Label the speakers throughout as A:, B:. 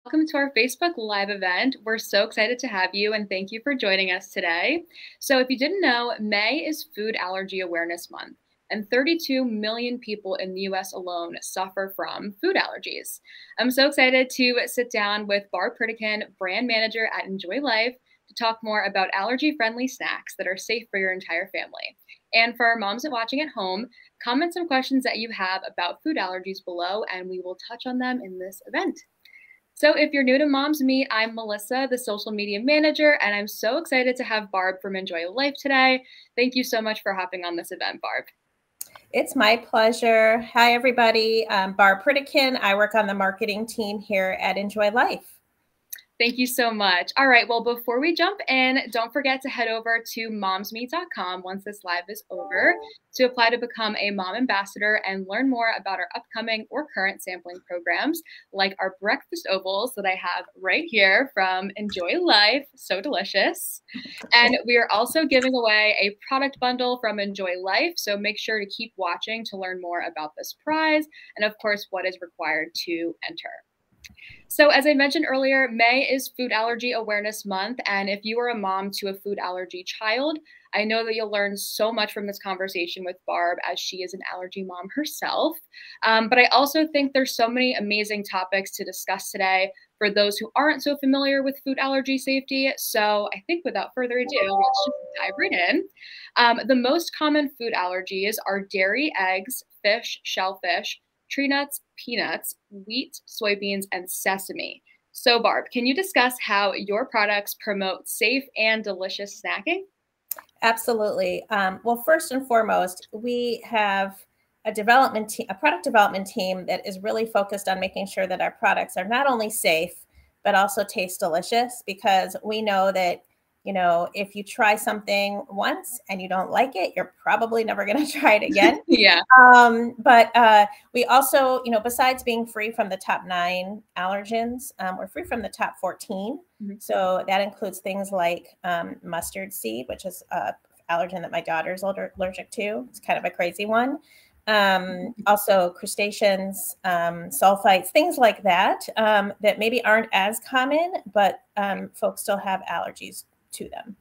A: Welcome to our Facebook Live event. We're so excited to have you and thank you for joining us today. So, if you didn't know, May is Food Allergy Awareness Month, and 32 million people in the US alone suffer from food allergies. I'm so excited to sit down with Barb Pritikin, brand manager at Enjoy Life, to talk more about allergy friendly snacks that are safe for your entire family. And for our moms watching at home, comment some questions that you have about food allergies below, and we will touch on them in this event. So, if you're new to Moms Meet, I'm Melissa, the social media manager, and I'm so excited to have Barb from Enjoy Life today. Thank you so much for hopping on this event, Barb.
B: It's my pleasure. Hi, everybody. I'm Barb Pritikin. I work on the marketing team here at Enjoy Life.
A: Thank you so much. All right, well, before we jump in, don't forget to head over to momsmeet.com once this live is over to apply to become a mom ambassador and learn more about our upcoming or current sampling programs, like our breakfast ovals that I have right here from Enjoy Life. So delicious. And we are also giving away a product bundle from Enjoy Life. So make sure to keep watching to learn more about this prize and, of course, what is required to enter. So, as I mentioned earlier, May is Food Allergy Awareness Month. And if you are a mom to a food allergy child, I know that you'll learn so much from this conversation with Barb, as she is an allergy mom herself. But I also think there's so many amazing topics to discuss today for those who aren't so familiar with food allergy safety. So I think without further ado, let's just dive right in. The most common food allergies are dairy, eggs, fish, shellfish, tree nuts, peanuts, wheat, soybeans, and sesame. So, Barb, can you discuss how your products promote safe and delicious snacking?
B: Absolutely. Well, first and foremost, we have a product development team that is really focused on making sure that our products are not only safe, but also taste delicious, because we know that if you try something once and you don't like it, you're probably never going to try it again.
A: Yeah.
B: But we also, besides being free from the top 9 allergens, we're free from the top 14. Mm-hmm. So that includes things like mustard seed, which is an allergen that my daughter's allergic to. It's kind of a crazy one. Also crustaceans, sulfites, things like that, that maybe aren't as common, but folks still have allergies to them.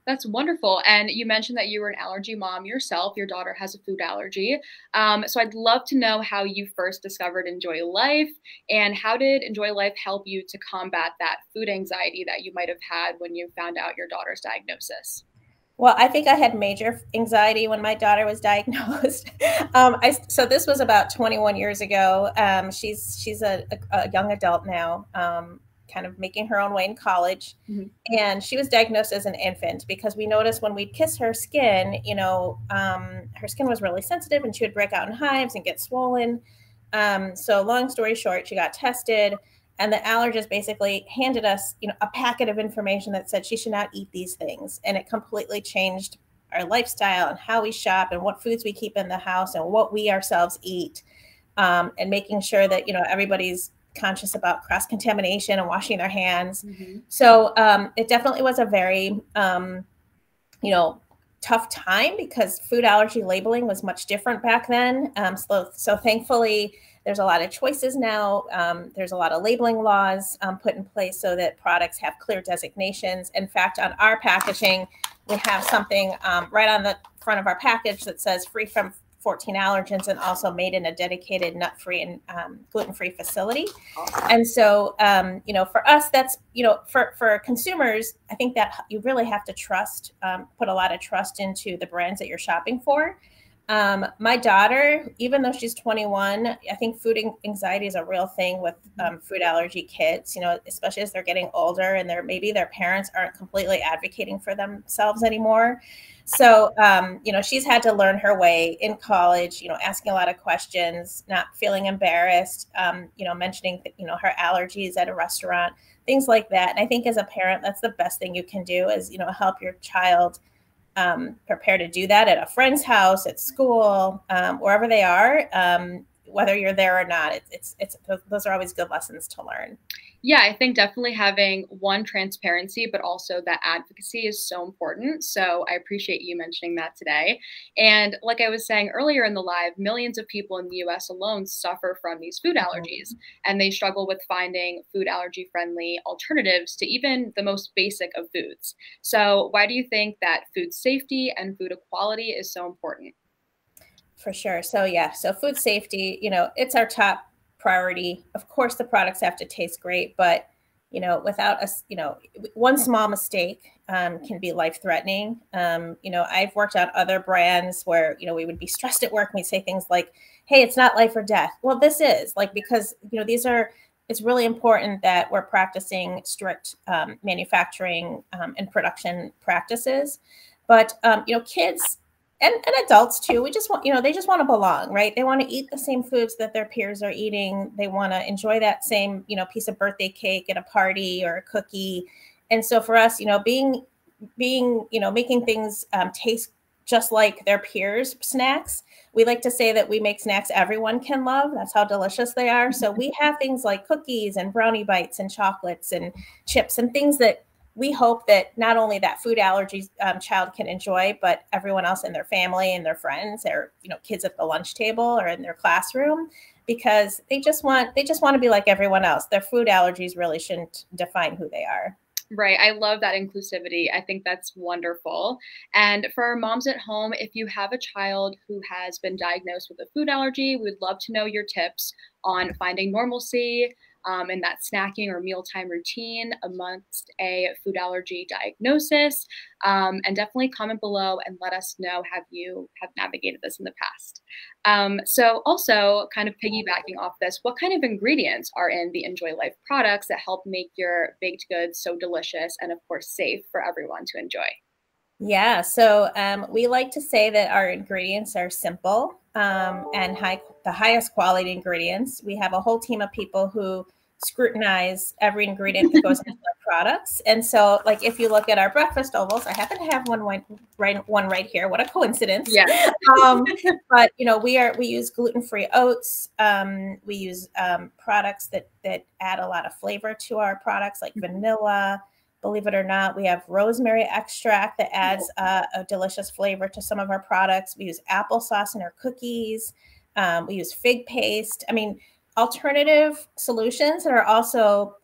A: That's wonderful. And you mentioned that you were an allergy mom yourself. Your daughter has a food allergy. So I'd love to know how you first discovered Enjoy Life, and how did Enjoy Life help you to combat that food anxiety that you might have had when you found out your daughter's diagnosis?
B: Well, I think I had major anxiety when my daughter was diagnosed. So this was about 21 years ago. She's a young adult now, kind of making her own way in college. Mm-hmm. And she was diagnosed as an infant because we noticed when we'd kiss her skin, her skin was really sensitive and she would break out in hives and get swollen. So long story short, she got tested, and the allergist basically handed us, a packet of information that said she should not eat these things. And it completely changed our lifestyle and how we shop and what foods we keep in the house and what we ourselves eat, and making sure that, everybody's conscious about cross-contamination and washing their hands. Mm-hmm. So it definitely was a very, tough time, because food allergy labeling was much different back then. So thankfully, there's a lot of choices now. There's a lot of labeling laws put in place so that products have clear designations. In fact, on our packaging, we have something right on the front of our package that says free from 14 allergens and also made in a dedicated nut-free and gluten-free facility. And so, for us, that's, for consumers, I think that you really have to trust, put a lot of trust into the brands that you're shopping for. My daughter, even though she's 21, I think food anxiety is a real thing with food allergy kids, especially as they're getting older and maybe their parents aren't completely advocating for themselves anymore. So, she's had to learn her way in college, asking a lot of questions, not feeling embarrassed, mentioning, her allergies at a restaurant, things like that. And I think as a parent, that's the best thing you can do is, help your child prepare to do that at a friend's house, at school, wherever they are, whether you're there or not. Those are always good lessons to learn.
A: Yeah, I think definitely having one transparency, but also that advocacy is so important. So I appreciate you mentioning that today. And like I was saying earlier in the live, millions of people in the US alone suffer from these food allergies, and they struggle with finding food allergy friendly alternatives to even the most basic of foods. So, why do you think that food safety and food equality is so important?
B: For sure. So yeah, so food safety, it's our top priority. Of course, the products have to taste great, but without us, one small mistake can be life threatening. I've worked on other brands where we would be stressed at work and we'd say things like, "Hey, it's not life or death." Well, this is like because these are. It's really important that we're practicing strict manufacturing and production practices, but kids and adults too. We just want, they just want to belong, right? They want to eat the same foods that their peers are eating. They want to enjoy that same, piece of birthday cake at a party or a cookie. And so for us, making things taste just like their peers' snacks. We like to say that we make snacks everyone can love. That's how delicious they are. So we have things like cookies and brownie bites and chocolates and chips and things that we hope that not only that food allergies child can enjoy, but everyone else in their family and their friends, or kids at the lunch table or in their classroom, because they just want to be like everyone else. Their food allergies really shouldn't define who they are.
A: Right. I love that inclusivity. I think that's wonderful. And for our moms at home, if you have a child who has been diagnosed with a food allergy, we'd love to know your tips on finding normalcy in that snacking or mealtime routine amongst a food allergy diagnosis. And definitely comment below and let us know how you have navigated this in the past. So also kind of piggybacking off this, what kind of ingredients are in the Enjoy Life products that help make your baked goods so delicious and of course safe for everyone to enjoy?
B: Yeah, so we like to say that our ingredients are simple and the highest quality ingredients. We have a whole team of people who scrutinize every ingredient that goes into our products. And so, like, if you look at our breakfast ovals, I happen to have one right here. What a coincidence!
A: Yeah.
B: um, but we use gluten-free oats. We use products that add a lot of flavor to our products, like vanilla. Believe it or not, we have rosemary extract that adds a delicious flavor to some of our products. We use applesauce in our cookies. We use fig paste. I mean, alternative solutions that are also,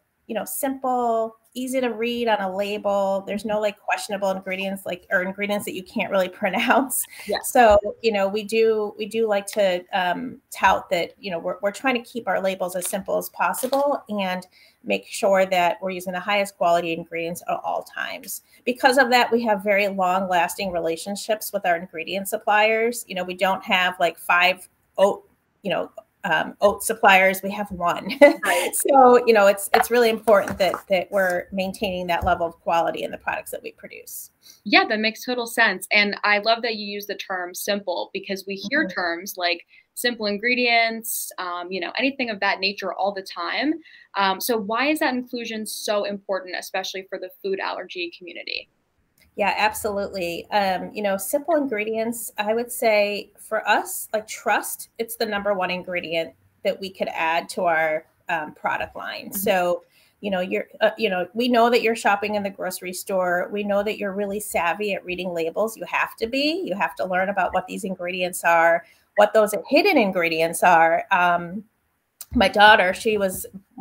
B: simple, easy to read on a label. There's no like questionable ingredients or ingredients that you can't really pronounce.
A: Yeah.
B: So, we do like to tout that, we're trying to keep our labels as simple as possible and make sure that we're using the highest quality ingredients at all times. Because of that, we have very long lasting relationships with our ingredient suppliers. We don't have like five oat, oat suppliers. We have one.
A: Right.
B: So, it's really important that we're maintaining that level of quality in the products that we produce.
A: Yeah, that makes total sense. And I love that you use the term simple because we hear
B: Mhm.
A: terms like simple ingredients, anything of that nature all the time. So, why is that inclusion so important, especially for the food allergy community?
B: Yeah, absolutely. Simple ingredients, I would say for us, like trust, it's the number one ingredient that we could add to our product line.
A: Mhm.
B: So, we know that you're shopping in the grocery store. We know that you're really savvy at reading labels. You have to be. You have to learn about what these ingredients are, what those hidden ingredients are. My daughter,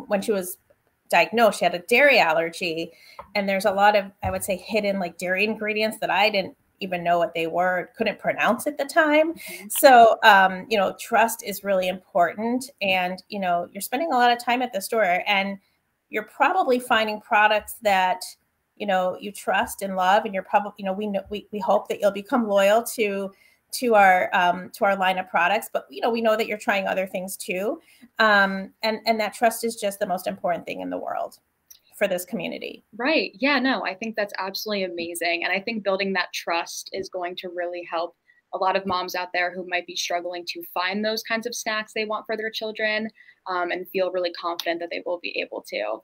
B: when she was diagnosed, she had a dairy allergy, and there's a lot of, I would say, hidden like dairy ingredients that I didn't even know what they were, couldn't pronounce at the time.
A: Mhm.
B: So trust is really important. And you're spending a lot of time at the store, and you're probably finding products that you trust and love, and you're probably, we hope that you'll become loyal to our line of products. But we know that you're trying other things too, and that trust is just the most important thing in the world for this community.
A: Right. Yeah, no, I think that's absolutely amazing. And I think building that trust is going to really help a lot of moms out there who might be struggling to find those kinds of snacks they want for their children, and feel really confident that they will be able to.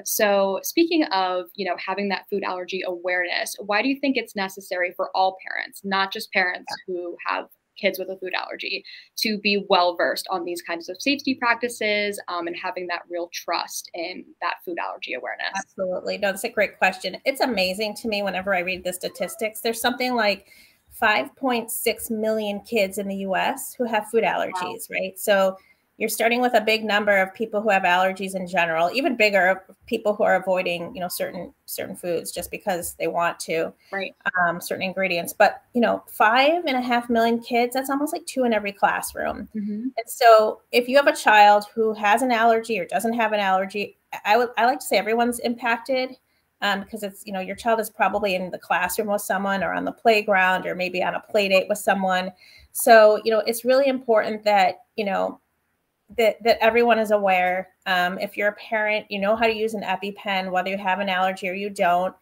A: So speaking of, having that food allergy awareness, why do you think it's necessary for all parents, not just parents who have kids with a food allergy to be well versed on these kinds of safety practices, and having that real trust in that food allergy awareness?
B: Absolutely. No, that's a great question. It's amazing to me whenever I read the statistics. There's something like 5.6 million kids in the US who have food
A: Wow.
B: allergies, right? So you're starting with a big number of people who have allergies in general, even bigger of people who are avoiding, certain foods just because they want to,
A: Right.
B: certain ingredients. But 5.5 million kids, that's almost like two in every classroom.
A: Hmm.
B: And so if you have a child who has an allergy or doesn't have an allergy, I like to say everyone's impacted, because it's, your child is probably in the classroom with someone or on the playground or maybe on a play date with someone. So, it's really important that, that everyone is aware. If you're a parent, you know how to use an EpiPen, whether you have an allergy or you don't.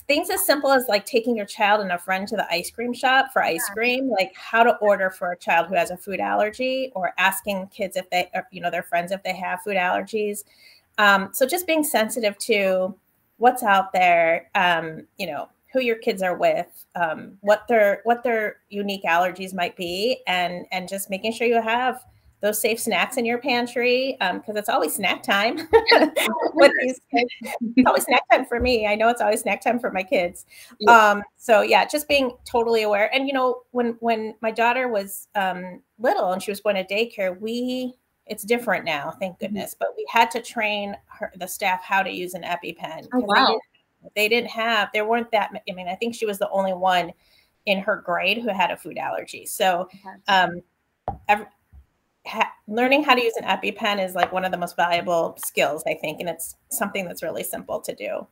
B: Things as simple as like taking your child and a friend to the ice cream shop for ice cream, like how to order for a child who has a food allergy, or asking kids if they, their friends, if they have food allergies. So just being sensitive to what's out there, who your kids are with, what their unique allergies might be, and just making sure you have those safe snacks in your pantry, because it's always snack time with these kids. It's always snack time for me. I know it's always snack time for my kids. So yeah, just being totally aware. And when my daughter was little and she was going to daycare, it's different now, thank goodness. But we had to train the staff how to use an EpiPen,
A: Oh,
B: because
A: wow.
B: there weren't that. I mean, I think she was the only one in her grade who had a food allergy. So, learning how to use an EpiPen is like one of the most valuable skills, I think, and it's something that's really simple to do.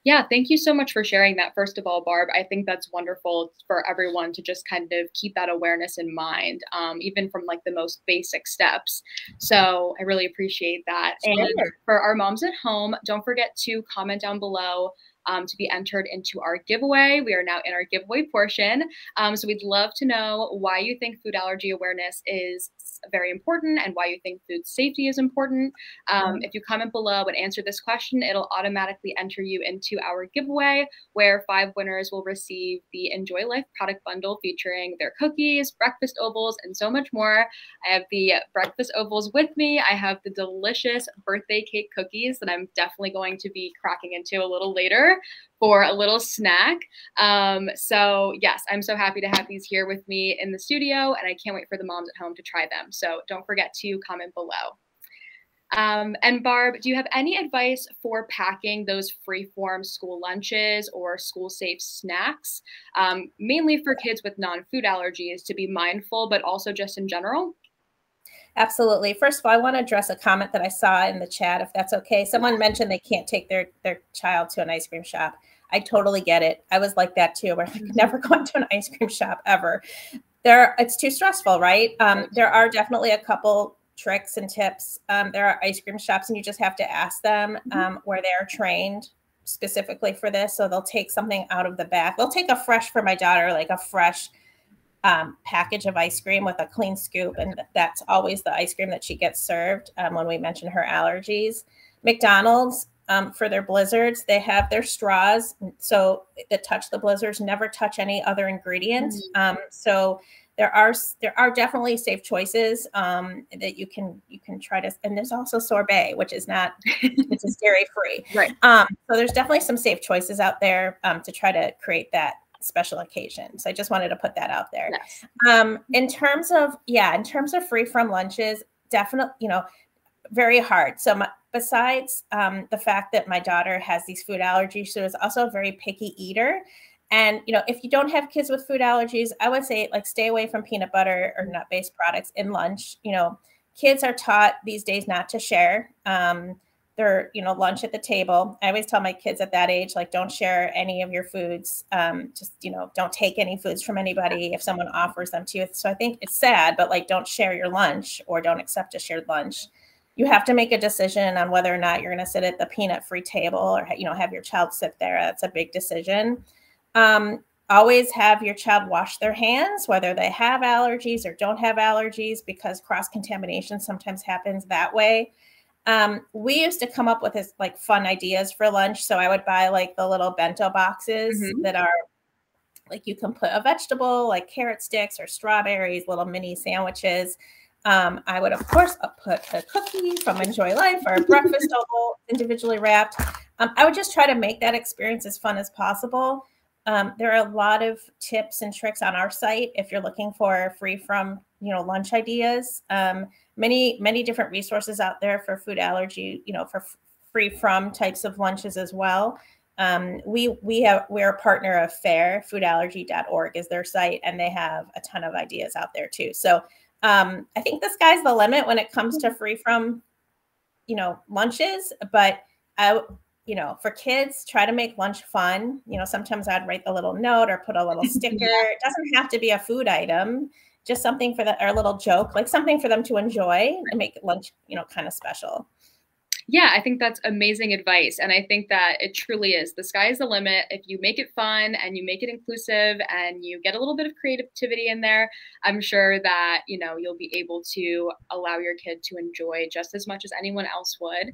A: Yeah, thank you so much for sharing that. First of all, Barb, I think that's wonderful for everyone to just kind of keep that awareness in mind, even from like the most basic steps. So I really appreciate that. And
B: Sure.
A: for our moms at home, don't forget to comment down below to be entered into our giveaway. We are now in our giveaway portion. So we'd love to know why you think food allergy awareness is very important and why you think food safety is important. If you comment below and answer this question, it'll automatically enter you into our giveaway, where 5 winners will receive the Enjoy Life product bundle featuring their cookies, breakfast ovals, and so much more. I have the breakfast ovals with me. I have the delicious birthday cake cookies that I'm definitely going to be cracking into a little later for a little snack. So yes, I'm so happy to have these here with me in the studio, and I can't wait for the moms at home to try them. So don't forget to comment below. And Barb, do you have any advice for packing those free-form school lunches or school-safe snacks, mainly for kids with non-food allergies, to be mindful, but also just in general?
B: Absolutely. First of all, I want to address a comment that I saw in the chat, if that's okay. Someone mentioned they can't take their child to an ice cream shop. I totally get it. I was like that too, where I could never go into an ice cream shop ever. It's too stressful, right? There are definitely a couple tricks and tips. There are ice cream shops, and you just have to ask them where they're trained specifically for this. So they'll take something out of the back. They'll take for my daughter, like a fresh package of ice cream with a clean scoop, and that's always the ice cream that she gets served when we mention her allergies. McDonald's, for their blizzards, they have their straws, so that touch the blizzards never touch any other ingredients. So there are definitely safe choices that you can try to. And there's also sorbet, which is dairy free.
A: Right.
B: So there's definitely some safe choices out there to try to create that special occasion. So I just wanted to put that out there.
A: Yes.
B: In terms of free from lunches, definitely, very hard. So besides the fact that my daughter has these food allergies, she was also a very picky eater. And, if you don't have kids with food allergies, I would say like stay away from peanut butter or nut-based products in lunch. Kids are taught these days not to share their, lunch at the table. I always tell my kids at that age, like, don't share any of your foods. Just, don't take any foods from anybody if someone offers them to you. So I think it's sad, but like, don't share your lunch or don't accept a shared lunch. You have to make a decision on whether or not you're going to sit at the peanut-free table or, have your child sit there. That's a big decision. Always have your child wash their hands, whether they have allergies or don't have allergies, because cross-contamination sometimes happens that way. We used to come up with this like fun ideas for lunch. So I would buy like the little bento boxes that are Like you can put a vegetable like carrot sticks or strawberries, little mini sandwiches. I would, of course, put a cookie from Enjoy Life or a breakfast oval individually wrapped. I would just try to make that experience as fun as possible. There are a lot of tips and tricks on our site if you're looking for free from, lunch ideas. Many different resources out there for food allergy, for free from types of lunches as well. We're a partner of FAIR, foodallergy.org is their site, and they have a ton of ideas out there too. So I think the sky's the limit when it comes to free from, lunches, but for kids, try to make lunch fun. Sometimes I'd write a little note or put a little sticker. It doesn't have to be a food item, just something or a little joke, like something for them to enjoy and make lunch, kind of special.
A: Yeah, I think that's amazing advice. And I think that it truly is. The sky is the limit. If you make it fun and you make it inclusive and you get a little bit of creativity in there, I'm sure that, you'll be able to allow your kid to enjoy just as much as anyone else would.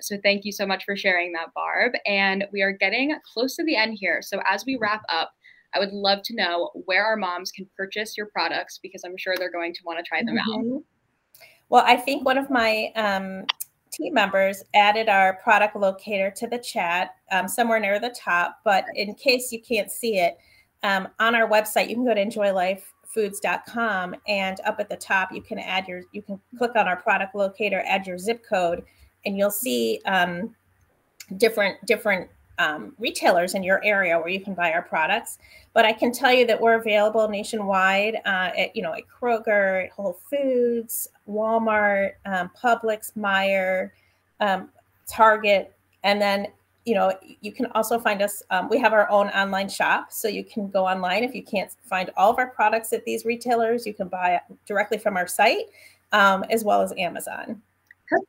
A: So thank you so much for sharing that, Barb. And we are getting close to the end here. So as we wrap up, I would love to know where our moms can purchase your products, because I'm sure they're going to want to try them out.
B: Well, I think one of my team members added our product locator to the chat somewhere near the top, but in case you can't see it, on our website, you can go to enjoylifefoods.com, and up at the top, you can click on our product locator, add your zip code, and you'll see different retailers in your area where you can buy our products. But I can tell you that we're available nationwide at Kroger, at Whole Foods, Walmart, Publix, Meijer, Target. And then, you can also find us. We have our own online shop, so you can go online. If you can't find all of our products at these retailers, you can buy directly from our site, as well as Amazon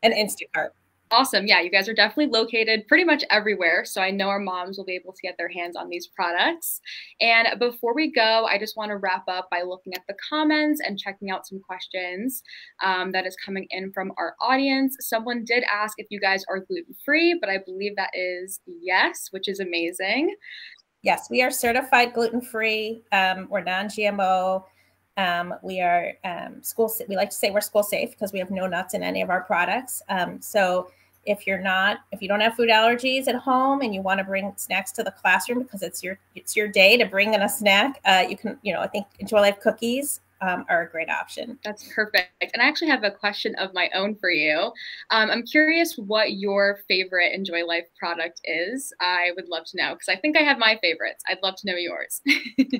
B: and Instacart.
A: Awesome. Yeah, you guys are definitely located pretty much everywhere. So I know our moms will be able to get their hands on these products. And before we go, I just want to wrap up by looking at the comments and checking out some questions that is coming in from our audience. Someone did ask if you guys are gluten-free, but I believe that is yes, which is amazing.
B: Yes, we are certified gluten-free. We're non-GMO. We are we like to say we're school safe because we have no nuts in any of our products. So if you don't have food allergies at home and you want to bring snacks to the classroom because it's your day to bring in a snack, you can, I think Enjoy Life cookies are a great option.
A: That's perfect. And I actually have a question of my own for you. I'm curious what your favorite Enjoy Life product is. I would love to know, because I think I have my favorites. I'd love to know yours.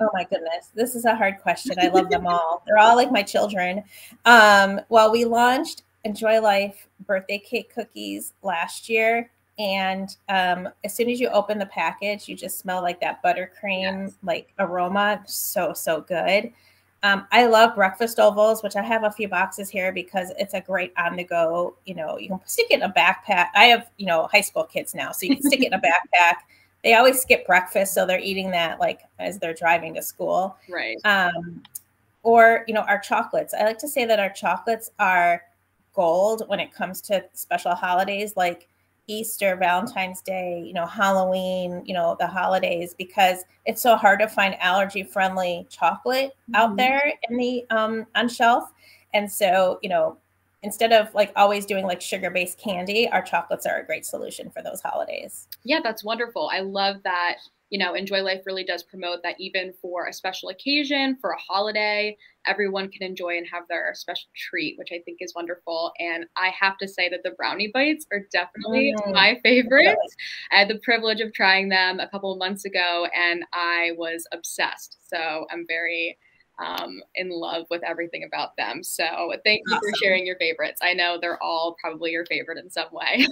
B: Oh my goodness. This is a hard question. I love them all. They're all like my children. Well, we launched Enjoy Life birthday cake cookies last year. And as soon as you open the package, you just smell like that buttercream, like aroma. So, so good. I love breakfast ovals, which I have a few boxes here because it's a great on the go. You can stick it in a backpack. I have, high school kids now, so you can stick it in a backpack. They always skip breakfast, so they're eating that like as they're driving to school.
A: Right.
B: Or, our chocolates. I like to say that our chocolates are gold when it comes to special holidays like Easter, Valentine's Day, Halloween, the holidays, because it's so hard to find allergy-friendly chocolate out there in the on shelf. And so, instead of like always doing like sugar-based candy, our chocolates are a great solution for those holidays.
A: Yeah, that's wonderful. I love that, Enjoy Life really does promote that even for a special occasion, for a holiday, everyone can enjoy and have their special treat, which I think is wonderful. And I have to say that the brownie bites are definitely my favorite. I had the privilege of trying them a couple of months ago, and I was obsessed. So I'm very in love with everything about them. So thank you for sharing your favorites. I know they're all probably your favorite in some way.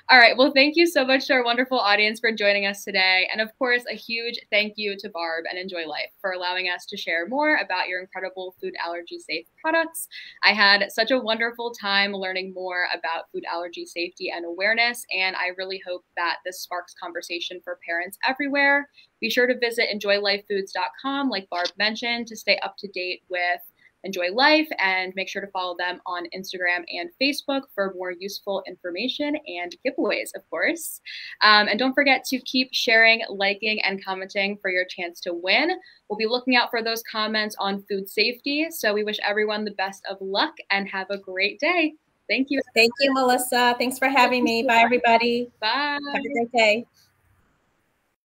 A: All right. Well, thank you so much to our wonderful audience for joining us today. And of course, a huge thank you to Barb and Enjoy Life for allowing us to share more about your incredible food allergy safe products. I had such a wonderful time learning more about food allergy safety and awareness, and I really hope that this sparks conversation for parents everywhere. Be sure to visit enjoylifefoods.com, like Barb mentioned, to stay up to date with enjoy life, and make sure to follow them on Instagram and Facebook for more useful information and giveaways, of course. And don't forget to keep sharing, liking, and commenting for your chance to win. We'll be looking out for those comments on food safety. So we wish everyone the best of luck and have a great day. Thank you.
B: Thank you, Melissa. Thanks for having me. Bye, everybody.
A: Bye.
B: Have a great day.